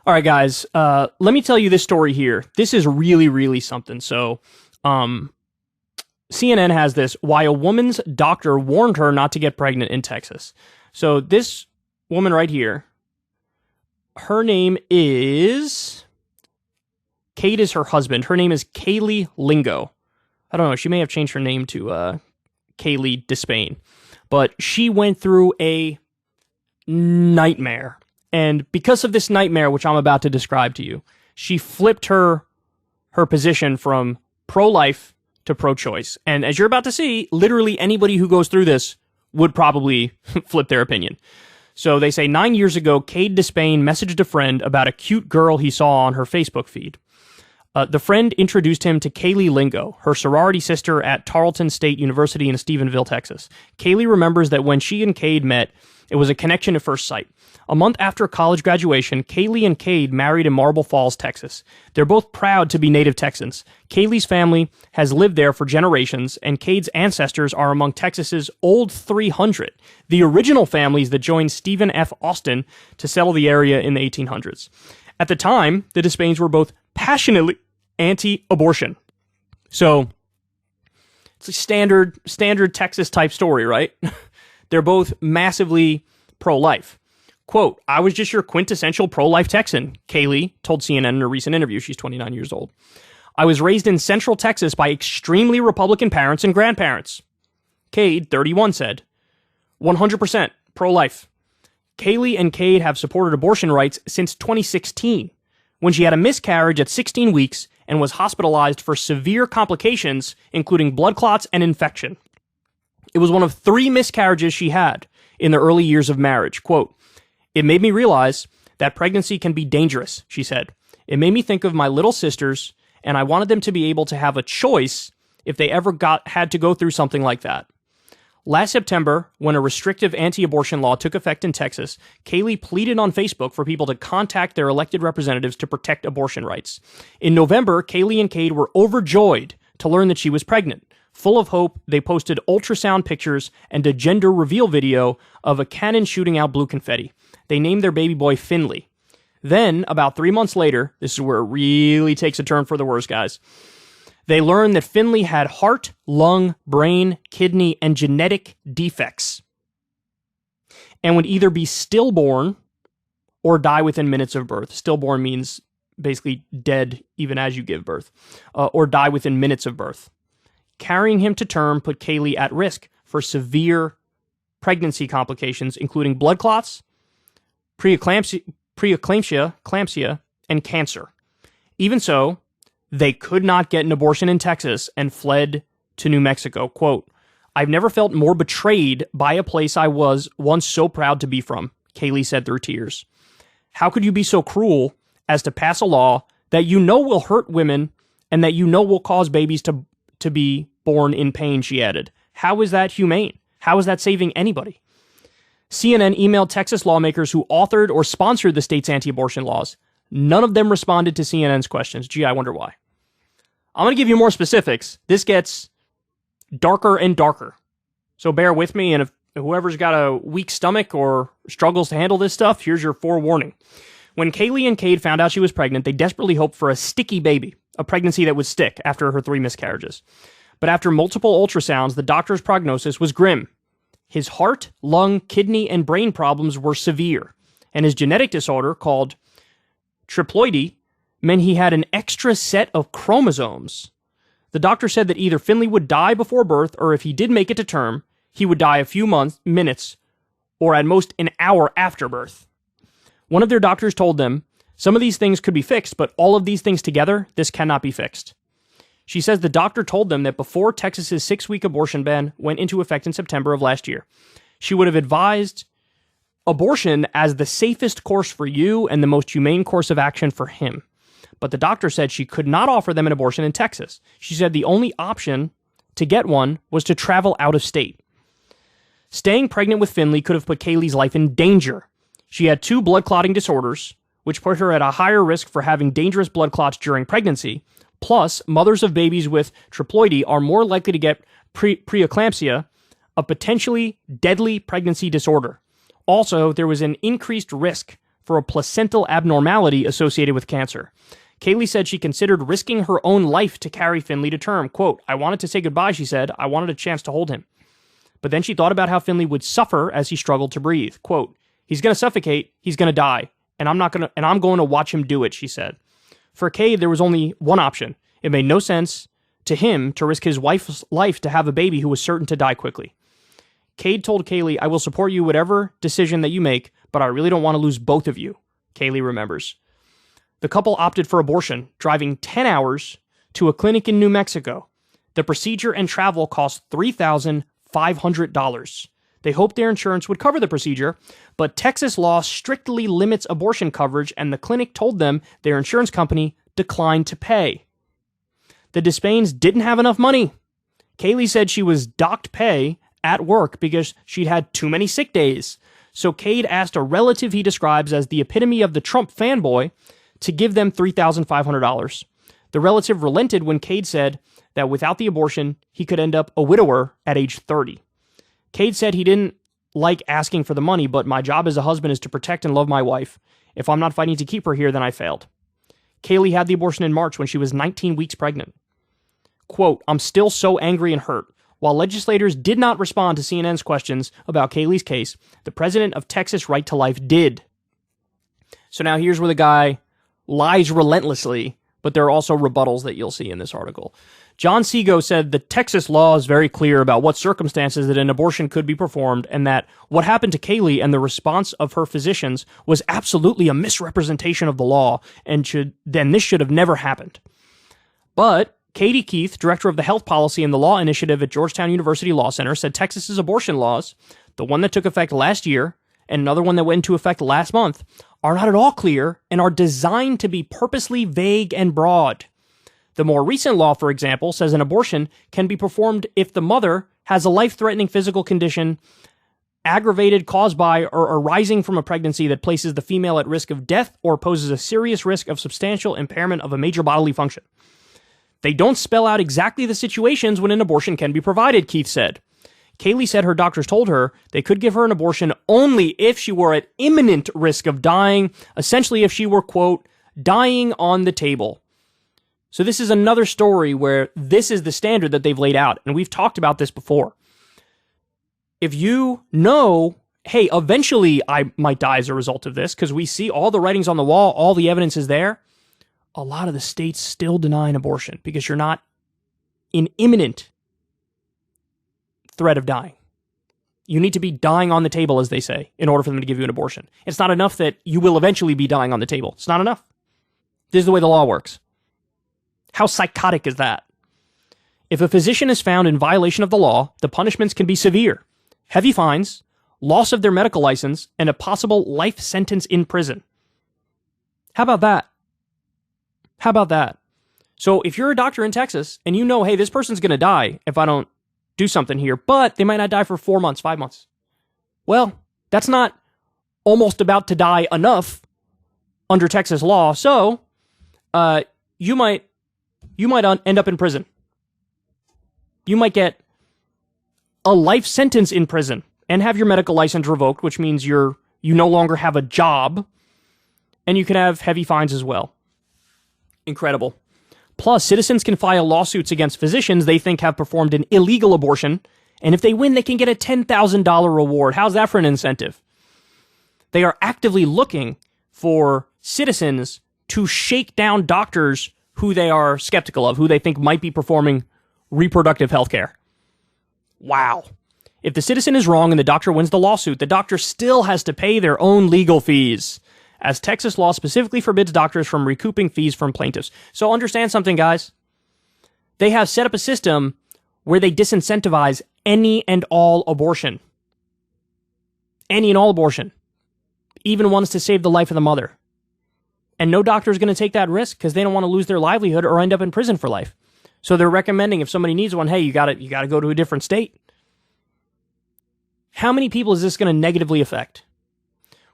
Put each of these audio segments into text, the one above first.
All right, guys, let me tell you this story here. This is really, really something. So, CNN has this, why a woman's doctor warned her not to get pregnant in Texas. So this woman right here, her name is, Cade is her husband. Her name is Kaylee Lingo. I don't know, she may have changed her name to Kaylee Despain. But she went through a nightmare. And because of this nightmare, which I'm about to describe to you, she flipped her position from pro-life to pro-choice. And as you're about to see, literally anybody who goes through this would probably flip their opinion. So they say 9 years ago, Cade Despain messaged a friend about a cute girl he saw on her Facebook feed. The friend introduced him to Kaylee Lingo, her sorority sister at Tarleton State University in Stephenville, Texas. Kaylee remembers that when she and Cade met, it was a connection at first sight. A month after college graduation, Kaylee and Cade married in Marble Falls, Texas. They're both proud to be native Texans. Kaylee's family has lived there for generations, and Cade's ancestors are among Texas's Old 300, the original families that joined Stephen F. Austin to settle the area in the 1800s. At the time, the Despains were both passionately anti-abortion. So, it's a standard Texas-type story, right? They're both massively pro-life. Quote, "I was just your quintessential pro-life Texan," Kaylee told CNN in a recent interview. She's 29 years old. "I was raised in Central Texas by extremely Republican parents and grandparents." Cade, 31, said, 100% pro-life. Kaylee and Cade have supported abortion rights since 2016, when she had a miscarriage at 16 weeks and was hospitalized for severe complications, including blood clots and infection. It was one of 3 miscarriages she had in the early years of marriage. Quote, "It made me realize that pregnancy can be dangerous," she said. "It made me think of my little sisters, and I wanted them to be able to have a choice if they ever had to go through something like that." Last September, when a restrictive anti-abortion law took effect in Texas, Kaylee pleaded on Facebook for people to contact their elected representatives to protect abortion rights. In November, Kaylee and Cade were overjoyed to learn that she was pregnant. Full of hope, they posted ultrasound pictures and a gender reveal video of a cannon shooting out blue confetti. They named their baby boy Finley. Then, about 3 months later, this is where it really takes a turn for the worse, guys. They learned that Finley had heart, lung, brain, kidney, and genetic defects, and would either be stillborn or die within minutes of birth. Stillborn means basically dead even as you give birth, or die within minutes of birth. Carrying him to term put Kaylee at risk for severe pregnancy complications, including blood clots, preeclampsia, and cancer. Even so, they could not get an abortion in Texas and fled to New Mexico. Quote, "I've never felt more betrayed by a place I was once so proud to be from," Kaylee said through tears. "How could you be so cruel as to pass a law that you know will hurt women and that you know will cause babies to be born in pain," she added. "How is that humane? How is that saving anybody?" CNN emailed Texas lawmakers who authored or sponsored the state's anti-abortion laws. None of them responded to CNN's questions. Gee, I wonder why. I'm going to give you more specifics. This gets darker and darker. So bear with me, and if whoever's got a weak stomach or struggles to handle this stuff, here's your forewarning. When Kaylee and Cade found out she was pregnant, they desperately hoped for a sticky baby, a pregnancy that would stick after her 3 miscarriages. But after multiple ultrasounds, the doctor's prognosis was grim. His heart, lung, kidney, and brain problems were severe, and his genetic disorder, called triploidy, meant he had an extra set of chromosomes. The doctor said that either Finley would die before birth, or if he did make it to term, he would die a few minutes, or at most an hour after birth. One of their doctors told them, "Some of these things could be fixed, but all of these things together, this cannot be fixed." She says the doctor told them that before Texas's 6-week abortion ban went into effect in September of last year, she would have advised abortion as the safest course for you and the most humane course of action for him. But the doctor said she could not offer them an abortion in Texas. She said the only option to get one was to travel out of state. Staying pregnant with Finley could have put Kaylee's life in danger. She had 2 blood clotting disorders, which put her at a higher risk for having dangerous blood clots during pregnancy. Plus, mothers of babies with triploidy are more likely to get preeclampsia, a potentially deadly pregnancy disorder. Also, there was an increased risk for a placental abnormality associated with cancer. Kaylee said she considered risking her own life to carry Finley to term. Quote, "I wanted to say goodbye," she said. "I wanted a chance to hold him." But then she thought about how Finley would suffer as he struggled to breathe. Quote, "He's going to suffocate, he's going to die, and I'm going to watch him do it," she said. For Cade, there was only one option. It made no sense to him to risk his wife's life to have a baby who was certain to die quickly. Cade told Kaylee, "I will support you whatever decision that you make, but I really don't want to lose both of you," Kaylee remembers. The couple opted for abortion, driving 10 hours to a clinic in New Mexico. The procedure and travel cost $3,500. They hoped their insurance would cover the procedure, but Texas law strictly limits abortion coverage, and the clinic told them their insurance company declined to pay. The Despains didn't have enough money. Kaylee said she was docked pay at work because she'd had too many sick days. So Cade asked a relative he describes as the epitome of the Trump fanboy to give them $3,500. The relative relented when Cade said that without the abortion, he could end up a widower at age 30. Cade said he didn't like asking for the money, but "My job as a husband is to protect and love my wife. If I'm not fighting to keep her here, then I failed." Kaylee had the abortion in March when she was 19 weeks pregnant. Quote, "I'm still so angry and hurt." While legislators did not respond to CNN's questions about Kaylee's case, the president of Texas Right to Life did. So now here's where the guy lies relentlessly, but there are also rebuttals that you'll see in this article. John Seago said the Texas law is very clear about what circumstances that an abortion could be performed, and that what happened to Kaylee and the response of her physicians was absolutely a misrepresentation of the law, and this should have never happened. But Katie Keith, director of the Health Policy and the Law Initiative at Georgetown University Law Center, said Texas's abortion laws, the one that took effect last year and another one that went into effect last month, are not at all clear and are designed to be purposely vague and broad. The more recent law, for example, says an abortion can be performed if the mother has a life-threatening physical condition aggravated, caused by, or arising from a pregnancy that places the female at risk of death or poses a serious risk of substantial impairment of a major bodily function. They don't spell out exactly the situations when an abortion can be provided, Keith said. Kaylee said her doctors told her they could give her an abortion only if she were at imminent risk of dying, essentially if she were, quote, dying on the table. So this is another story where this is the standard that they've laid out, and we've talked about this before. If you know, hey, eventually I might die as a result of this, because we see all the writings on the wall, all the evidence is there, a lot of the states still deny an abortion because you're not in imminent threat of dying. You need to be dying on the table, as they say, in order for them to give you an abortion. It's not enough that you will eventually be dying on the table. It's not enough. This is the way the law works. How psychotic is that? If a physician is found in violation of the law, the punishments can be severe. Heavy fines, loss of their medical license, and a possible life sentence in prison. How about that? How about that? So if you're a doctor in Texas and you know, hey, this person's going to die if I don't do something here, but they might not die for 4 months, 5 months. Well, that's not almost about to die enough under Texas law. So you might end up in prison. You might get a life sentence in prison and have your medical license revoked, which means you no longer have a job, and you can have heavy fines as well. Incredible. Plus, citizens can file lawsuits against physicians they think have performed an illegal abortion, and if they win, they can get a $10,000 reward. How's that for an incentive? They are actively looking for citizens to shake down doctors who they are skeptical of, who they think might be performing reproductive health care. Wow. If the citizen is wrong and the doctor wins the lawsuit, the doctor still has to pay their own legal fees, as Texas law specifically forbids doctors from recouping fees from plaintiffs. So understand something, guys. They have set up a system where they disincentivize any and all abortion. Any and all abortion. Even ones to save the life of the mother. And no doctor is going to take that risk because they don't want to lose their livelihood or end up in prison for life. So they're recommending if somebody needs one, hey, you got to go to a different state. How many people is this going to negatively affect?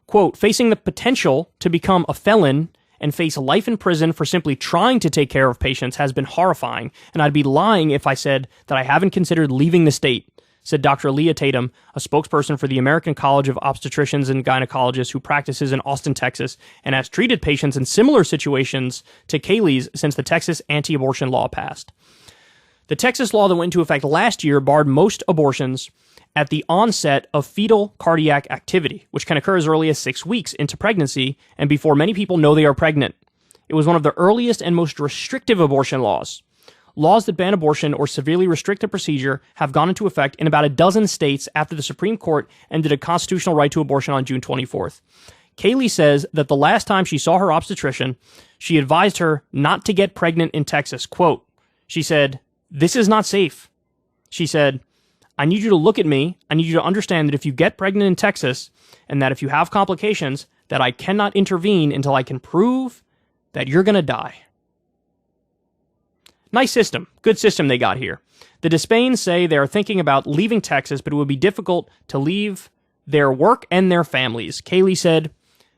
Quote, facing the potential to become a felon and face life in prison for simply trying to take care of patients has been horrifying, and I'd be lying if I said that I haven't considered leaving the state, said Dr. Leah Tatum, a spokesperson for the American College of Obstetricians and Gynecologists who practices in Austin, Texas, and has treated patients in similar situations to Kaylee's since the Texas anti-abortion law passed. The Texas law that went into effect last year barred most abortions at the onset of fetal cardiac activity, which can occur as early as 6 weeks into pregnancy and before many people know they are pregnant. It was one of the earliest and most restrictive abortion laws. Laws that ban abortion or severely restrict the procedure have gone into effect in about a dozen states after the Supreme Court ended a constitutional right to abortion on June 24th. Kaylee says that the last time she saw her obstetrician, she advised her not to get pregnant in Texas. Quote, she said, "This is not safe." She said, "I need you to look at me. I need you to understand that if you get pregnant in Texas and that if you have complications, that I cannot intervene until I can prove that you're going to die." Nice system. Good system they got here. The Despains say they are thinking about leaving Texas, but it would be difficult to leave their work and their families. Kaylee said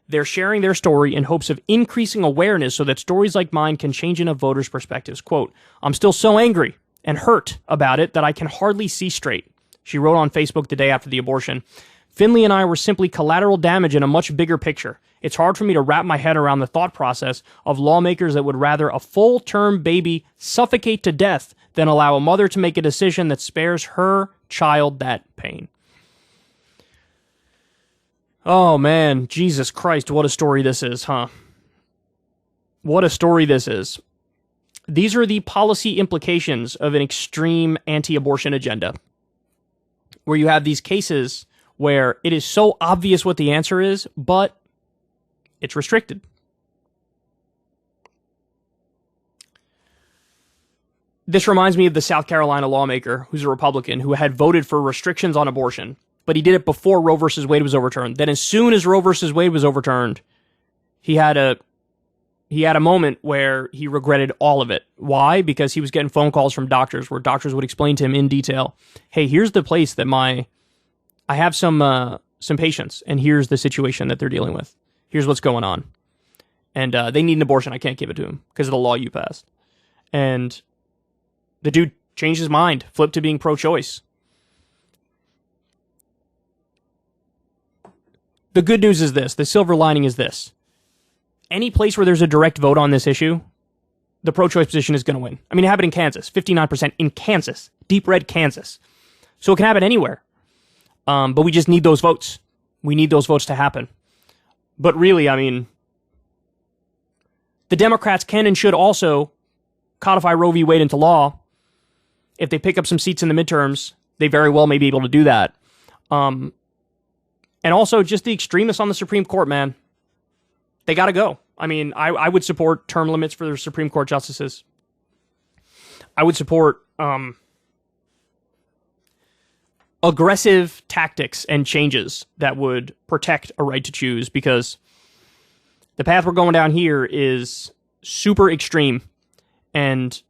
they're sharing their story in hopes of increasing awareness so that stories like mine can change enough voters' perspectives. Quote, "I'm still so angry and hurt about it that I can hardly see straight," she wrote on Facebook the day after the abortion. "Finley and I were simply collateral damage in a much bigger picture. It's hard for me to wrap my head around the thought process of lawmakers that would rather a full-term baby suffocate to death than allow a mother to make a decision that spares her child that pain." Oh man, Jesus Christ, what a story this is, huh? What a story this is. These are the policy implications of an extreme anti-abortion agenda, where you have these cases where it is so obvious what the answer is, but it's restricted. This reminds me of the South Carolina lawmaker, who's a Republican, who had voted for restrictions on abortion, but he did it before Roe versus Wade was overturned. Then as soon as Roe versus Wade was overturned, he had a moment where he regretted all of it. Why? Because he was getting phone calls from doctors where doctors would explain to him in detail, "Hey, here's the place that I have some patients, and here's the situation that they're dealing with. Here's what's going on. And they need an abortion. I can't give it to them because of the law you passed." And the dude changed his mind, flipped to being pro-choice. The good news is this. The silver lining is this. Any place where there's a direct vote on this issue, the pro-choice position is going to win. I mean, it happened in Kansas, 59% in Kansas, deep red Kansas. So it can happen anywhere. But we just need those votes. We need those votes to happen. But really, I mean, the Democrats can and should also codify Roe v. Wade into law. If they pick up some seats in the midterms, they very well may be able to do that. And also just the extremists on the Supreme Court, man. They got to go. I mean, I would support term limits for the Supreme Court justices. I would support aggressive tactics and changes that would protect a right to choose, because the path we're going down here is super extreme, and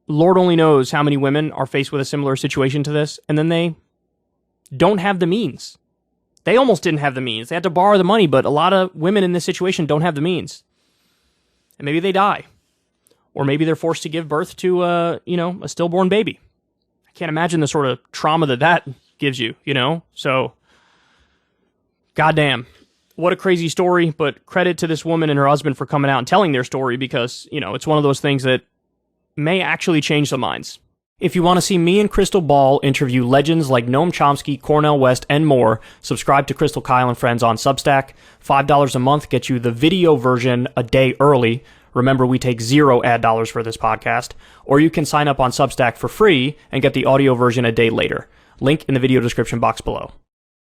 Lord only knows how many women are faced with a similar situation to this, and then they don't have the means. They almost didn't have the means. They had to borrow the money, but a lot of women in this situation don't have the means. And maybe they die. Or maybe they're forced to give birth to a stillborn baby. I can't imagine the sort of trauma that gives you, So, goddamn. What a crazy story, but credit to this woman and her husband for coming out and telling their story, because, it's one of those things that may actually change some minds. If you want to see me and Crystal Ball interview legends like Noam Chomsky, Cornel West, and more, subscribe to Crystal Kyle and Friends on Substack. $5 a month gets you the video version a day early. Remember, we take 0 ad dollars for this podcast. Or you can sign up on Substack for free and get the audio version a day later. Link in the video description box below.